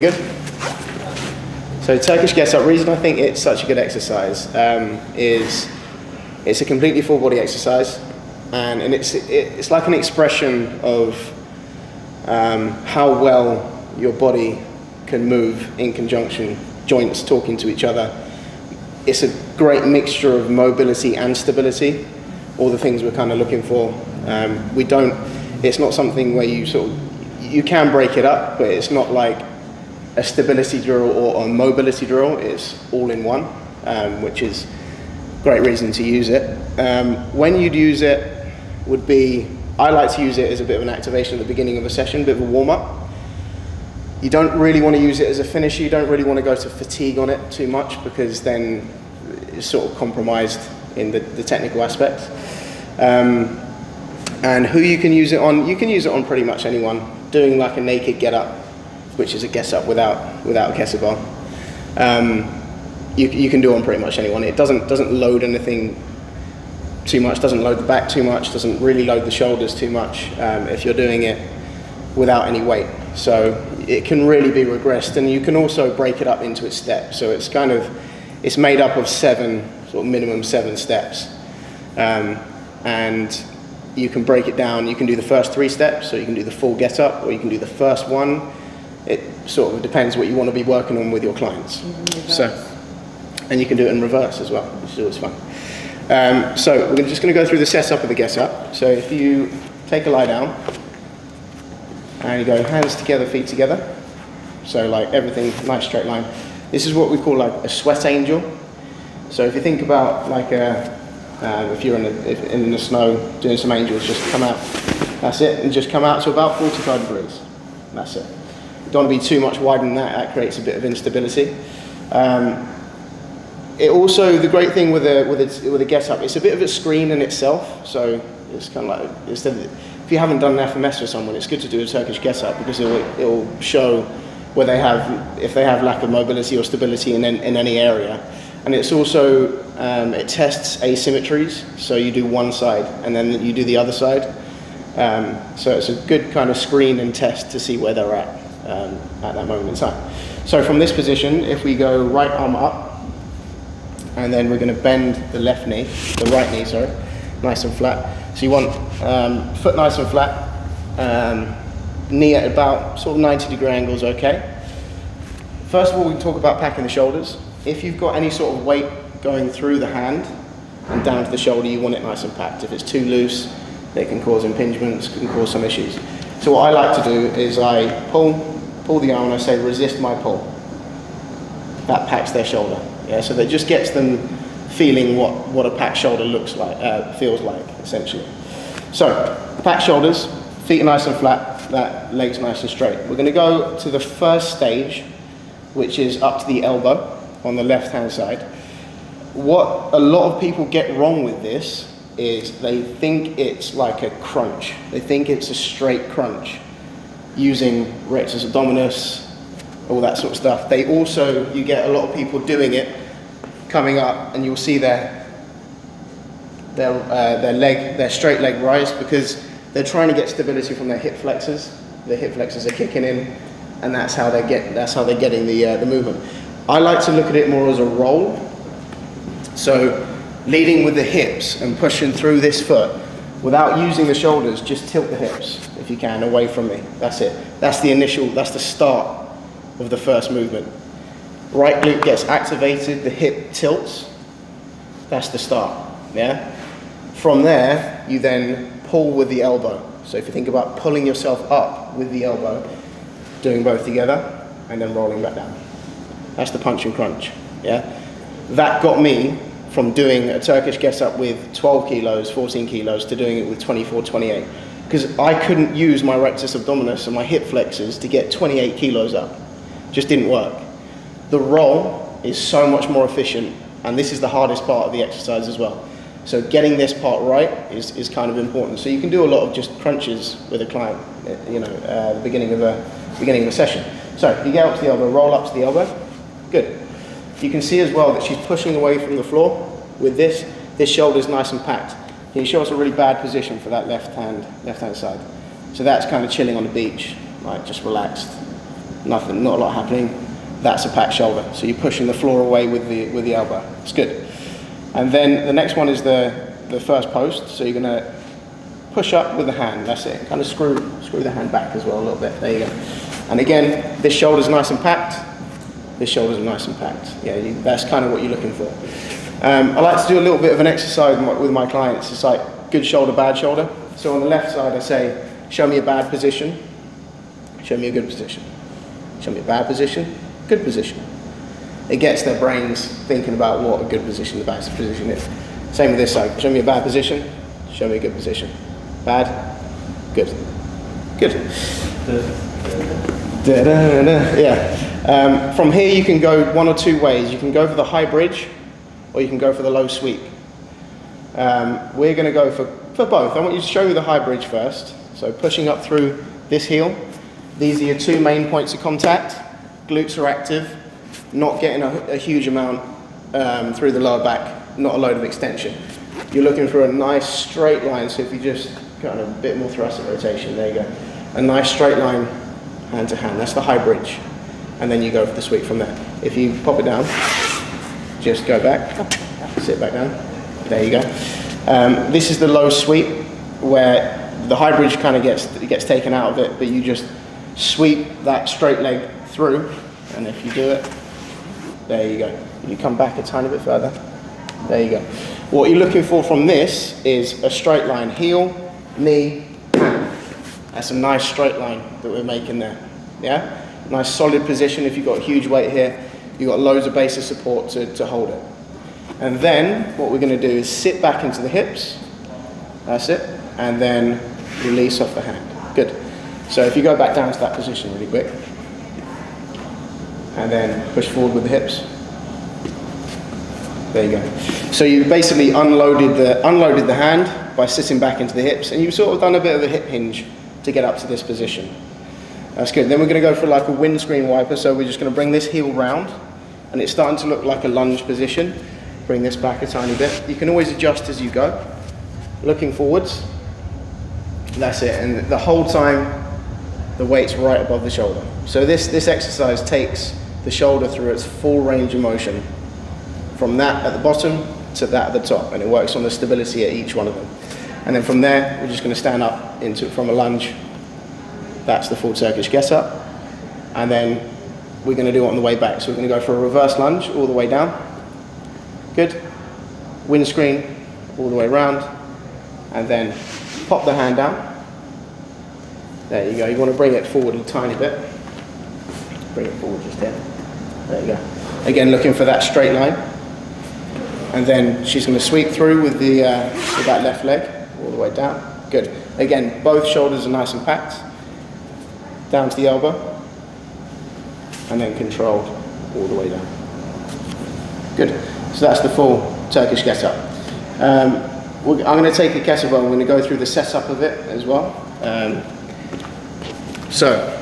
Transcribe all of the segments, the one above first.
Good. So Turkish Get Up, reason I think it's such a good exercise is it's a completely full body exercise, and it's like an expression of how well your body can move in conjunction, joints talking to each other. It's a great mixture of mobility and stability, all the things we're kind of looking for. It's not something where you can break it up, but it's not like a stability drill or a mobility drill. It's all in one, which is a great reason to use it. When you'd use it would be, I like to use it as a bit of an activation at the beginning of a session, a bit of a warm-up. You don't really want to use it as a finisher. You don't really want to go to fatigue on it too much, because then it's sort of compromised in the technical aspects. And who you can use it on pretty much anyone. Doing like a naked get up, which is a get up without a kettlebell. You can do on pretty much anyone. It doesn't load anything too much, doesn't load the back too much, doesn't really load the shoulders too much if you're doing it without any weight. So it can really be regressed, and you can also break it up into its steps. So it's made up of minimum seven steps, and you can break it down. You can do the first 3 steps, so you can do the full get up, or you can do the first one. It sort of depends what you want to be working on with your clients. And you can do it in reverse as well, which is always fun. So we're just going to go through the setup of the get up. So if you take a lie down, and you go hands together, feet together. So like everything, nice straight line. This is what we call like a sweat angel. So if you think about like if you're in the snow doing some angels, just come out. That's it, and just come out to about 45 degrees. That's it. You don't want to be too much wider than that. That creates a bit of instability. It also, the great thing with a get up, it's a bit of a screen in itself. So it's kind of like, if you haven't done an FMS for someone, it's good to do a Turkish get up, because it will show where if they have lack of mobility or stability in any area. And it's also, it tests asymmetries. So you do one side and then you do the other side. So it's a good kind of screen and test to see where they're at that moment in time. So from this position, if we go right arm up, and then we're going to bend the right knee, sorry, nice and flat. So you want foot nice and flat, knee at about sort of 90-degree angles, okay? First of all, we can talk about packing the shoulders. If you've got any sort of weight going through the hand and down to the shoulder, you want it nice and packed. If it's too loose, it can cause impingements, can cause some issues. So what I like to do is I pull the arm and I say resist my pull. That packs their shoulder. Yeah, so that just gets them feeling what a packed shoulder feels like, essentially. So, packed shoulders, feet are nice and flat, that leg's nice and straight. We're going to go to the first stage, which is up to the elbow on the left-hand side. What a lot of people get wrong with this is they think it's like a crunch. They think it's a straight crunch using rectus abdominis, all that sort of stuff. You get a lot of people doing it, coming up, and you'll see their straight leg rise, because they're trying to get stability from their hip flexors. The hip flexors are kicking in, and that's how they're getting the movement. I like to look at it more as a roll. So leading with the hips and pushing through this foot without using the shoulders, just tilt the hips if you can away from me. That's it. That's the start of the first movement. Right glute gets activated, the hip tilts. That's the start, yeah? From there, you then pull with the elbow. So if you think about pulling yourself up with the elbow, doing both together, and then rolling back down. That's the punch and crunch, yeah? That got me from doing a Turkish get up with 12 kilos, 14 kilos, to doing it with 24, 28. Because I couldn't use my rectus abdominis and my hip flexors to get 28 kilos up. Just didn't work. The roll is so much more efficient, and this is the hardest part of the exercise as well. So getting this part right is kind of important. So you can do a lot of just crunches with a client, at the beginning of a session. So you get up to the elbow, roll up to the elbow. Good. You can see as well that she's pushing away from the floor with this. This shoulder's nice and packed. Can you show us a really bad position for that left hand side? So that's kind of chilling on the beach, right? Just relaxed. nothing, not a lot happening, that's a packed shoulder. So you're pushing the floor away with the elbow. It's good. And then the next one is the first post. So you're going to push up with the hand. That's it. Kind of screw the hand back as well a little bit. There you go. And again, this shoulder's nice and packed. This shoulder's nice and packed. Yeah, that's kind of what you're looking for. I like to do a little bit of an exercise with my clients. It's like good shoulder, bad shoulder. So on the left side, I say, show me a bad position. Show me a good position. Show me a bad position, good position. It gets their brains thinking about what a good position, the bad position is. Same with this side. Show me a bad position, show me a good position. Bad, good. Good. Yeah. From here you can go one or two ways. You can go for the high bridge or you can go for the low sweep. We're going to go for both. I want you to show me the high bridge first. So pushing up through this heel. These are your two main points of contact. Glutes are active, not getting a huge amount through the lower back, not a load of extension. You're looking for a nice straight line, so if you just kind of a bit more thrust and rotation, there you go. A nice straight line, hand to hand, that's the high bridge. And then you go for the sweep from there. If you pop it down, just go back, sit back down, there you go. This is the low sweep, where the high bridge kind of gets taken out of it, but you just sweep that straight leg through, and if you do it, there you go. You come back a tiny bit further, there you go. What you're looking for from this is a straight line, heel, knee, hand. That's a nice straight line that we're making there, yeah? Nice solid position. If you've got a huge weight here, you've got loads of base of support to hold it. And then what we're going to do is sit back into the hips, that's it, and then release off the hand. Good. So if you go back down to that position really quick, and then push forward with the hips. There you go. So you basically unloaded the hand by sitting back into the hips, and you've sort of done a bit of a hip hinge to get up to this position. That's good. Then we're going to go for like a windscreen wiper, so we're just going to bring this heel round, and it's starting to look like a lunge position. Bring this back a tiny bit. You can always adjust as you go. Looking forwards. That's it, and the whole time the weight's right above the shoulder. So this exercise takes the shoulder through its full range of motion, from that at the bottom to that at the top, and it works on the stability at each one of them. And then from there, we're just going to stand up from a lunge. That's the full Turkish Get Up. And then we're going to do it on the way back. So we're going to go for a reverse lunge all the way down. Good. Windscreen all the way around, and then pop the hand down. There you go. You want to bring it forward a tiny bit. Bring it forward just there. There you go. Again, looking for that straight line. And then she's going to sweep through with that left leg all the way down. Good. Again, both shoulders are nice and packed. Down to the elbow. And then controlled all the way down. Good. So that's the full Turkish Get Up. I'm going to take a kettlebell. I'm going to go through the setup of it as well. So,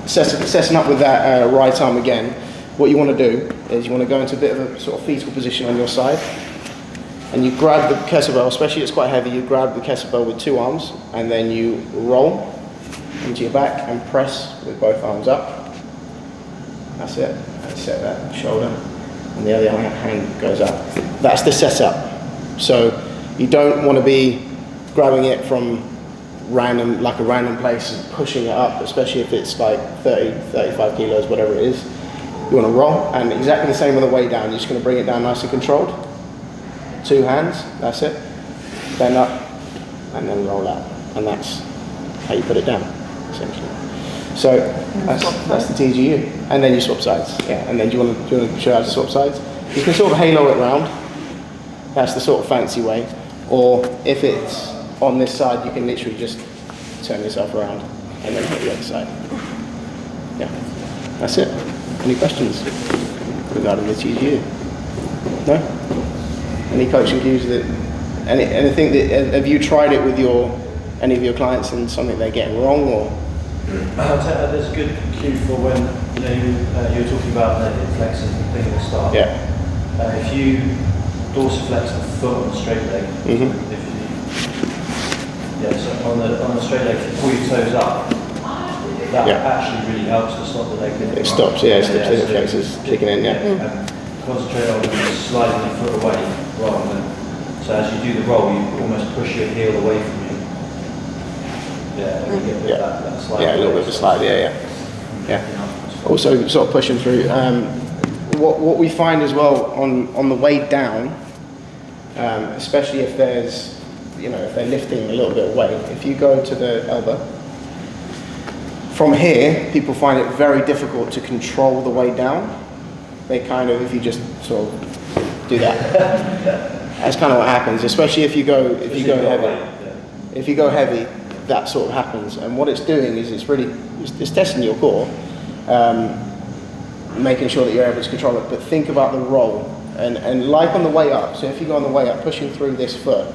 setting up with that right arm again, what you want to do is you want to go into a bit of a sort of fetal position on your side, and you grab the kettlebell, especially it's quite heavy, you grab the kettlebell with two arms, and then you roll into your back and press with both arms up. That's it. And set that shoulder, and the other hand goes up. That's the setup. So you don't want to be grabbing it from a random place and pushing it up, especially if it's like 30, 35 kilos, whatever it is. You want to roll, and exactly the same on the way down. You're just going to bring it down nice and controlled. Two hands, that's it. Bend up, and then roll out. And that's how you put it down, essentially. So that's the TGU. And then you swap sides. Yeah. And then do you want to show how to swap sides? You can sort of halo it round. That's the sort of fancy way. Or if it's on this side, you can literally just turn yourself around and then hit the other side. Yeah, that's it. Any questions regarding the TGU? No? Any coaching cues anything that, have you tried it with any of your clients and something they're getting wrong, or? There's a good cue for when you were talking about the hip flexing thing at the start. Yeah. If you dorsiflex the foot on the straight leg, so on the straight leg, if you pull your toes up, that Yeah. actually really helps to stop the leg lift. It stops, yeah, it stops the reflexes kicking in, yeah. And concentrate on sliding your foot away rather than, so as you do the roll, you almost push your heel away from you. Yeah, and you get a bit of that slide. Yeah, a little bit of a slide, yeah. Also, sort of pushing through. What we find as well on the way down, especially if there's, if they're lifting a little bit of weight, if you go to the elbow, from here, people find it very difficult to control the way down. They kind of, if you just sort of do that, that's kind of what happens. Especially if you go heavy. If you go heavy, that sort of happens. And what it's doing is it's testing your core, making sure that you're able to control it. But think about the roll, and like on the way up. So if you go on the way up, pushing through this foot,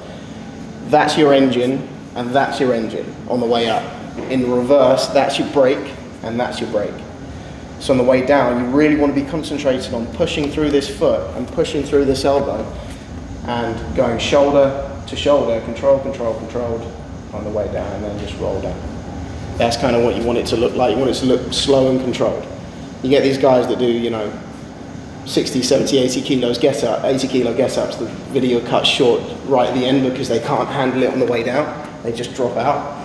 that's your engine, and that's your engine on the way up. In reverse, that's your brake, and that's your brake. So on the way down, you really want to be concentrated on pushing through this foot and pushing through this elbow, and going shoulder to shoulder, controlled on the way down, and then just roll down. That's kind of what you want it to look like. You want it to look slow and controlled. You get these guys that do, 60, 70, 80 kilo get-ups, the video cuts short right at the end because they can't handle it on the way down. They just drop out.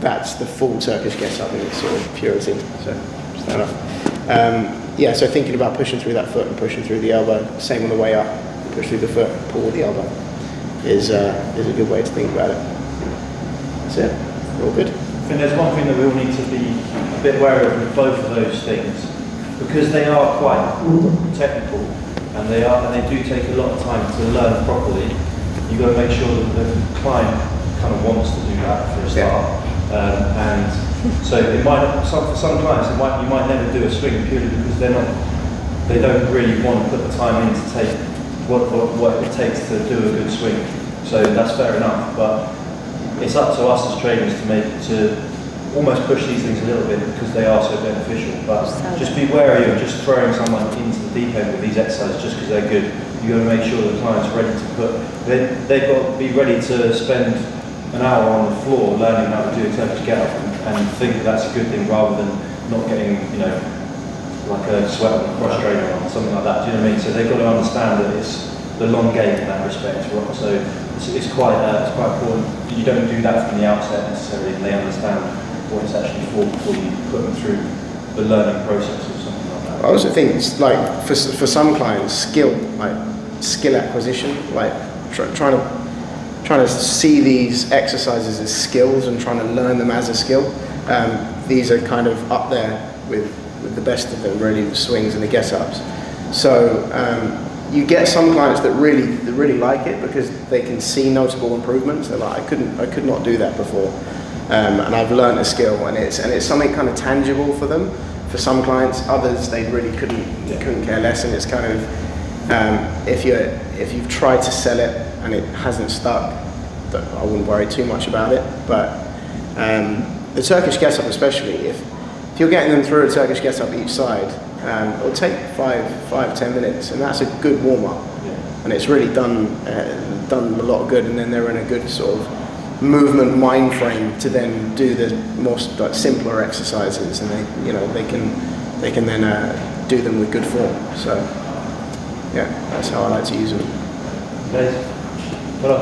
That's the full Turkish get-up in its sort of purity. So stand up. So thinking about pushing through that foot and pushing through the elbow, same on the way up, push through the foot, pull the elbow, is a good way to think about it. That's it. We're all good. I think there's one thing that we all need to be a bit wary of with both of those things, because they are quite technical and they do take a lot of time to learn properly. You've got to make sure that the client kind of wants to do that for a start. And so it might, for some clients, you might never do a swing purely because they don't really want to put the time in to take what it takes to do a good swing. So that's fair enough, but it's up to us as trainers to almost push these things a little bit because they are so beneficial. But just be wary of just throwing someone into the deep end with these exercises just because they're good. You've got to make sure the client's ready to they've got to be ready to spend an hour on the floor learning how to do a Turkish Get Up and think that that's a good thing rather than not getting, like a sweat on a cross trainer or something like that. Do you know what I mean? So they've got to understand that it's the long game in that respect. So it's quite important. You don't do that from the outset necessarily, and they understand what it's actually for before you put them through the learning process or something like that. I also think it's like for some clients, skill acquisition, like trying to see these exercises as skills and trying to learn them as a skill. These are kind of up there with the best of them, really, the swings and the get-ups. So you get some clients that really like it because they can see notable improvements. They're like, I could not do that before, and I've learned a skill, and it's something kind of tangible for them. For some clients, others they really couldn't care less, and it's kind of if you've tried to sell it and it hasn't stuck, I wouldn't worry too much about it. But the Turkish Get Up, especially, if you're getting them through a Turkish Get Up each side, it'll take 5-10 minutes, and that's a good warm up. And it's really done a lot of good, and then they're in a good sort of movement mind frame to then do the more simpler exercises, and they can then do them with good form. So yeah, that's how I like to use them. Well,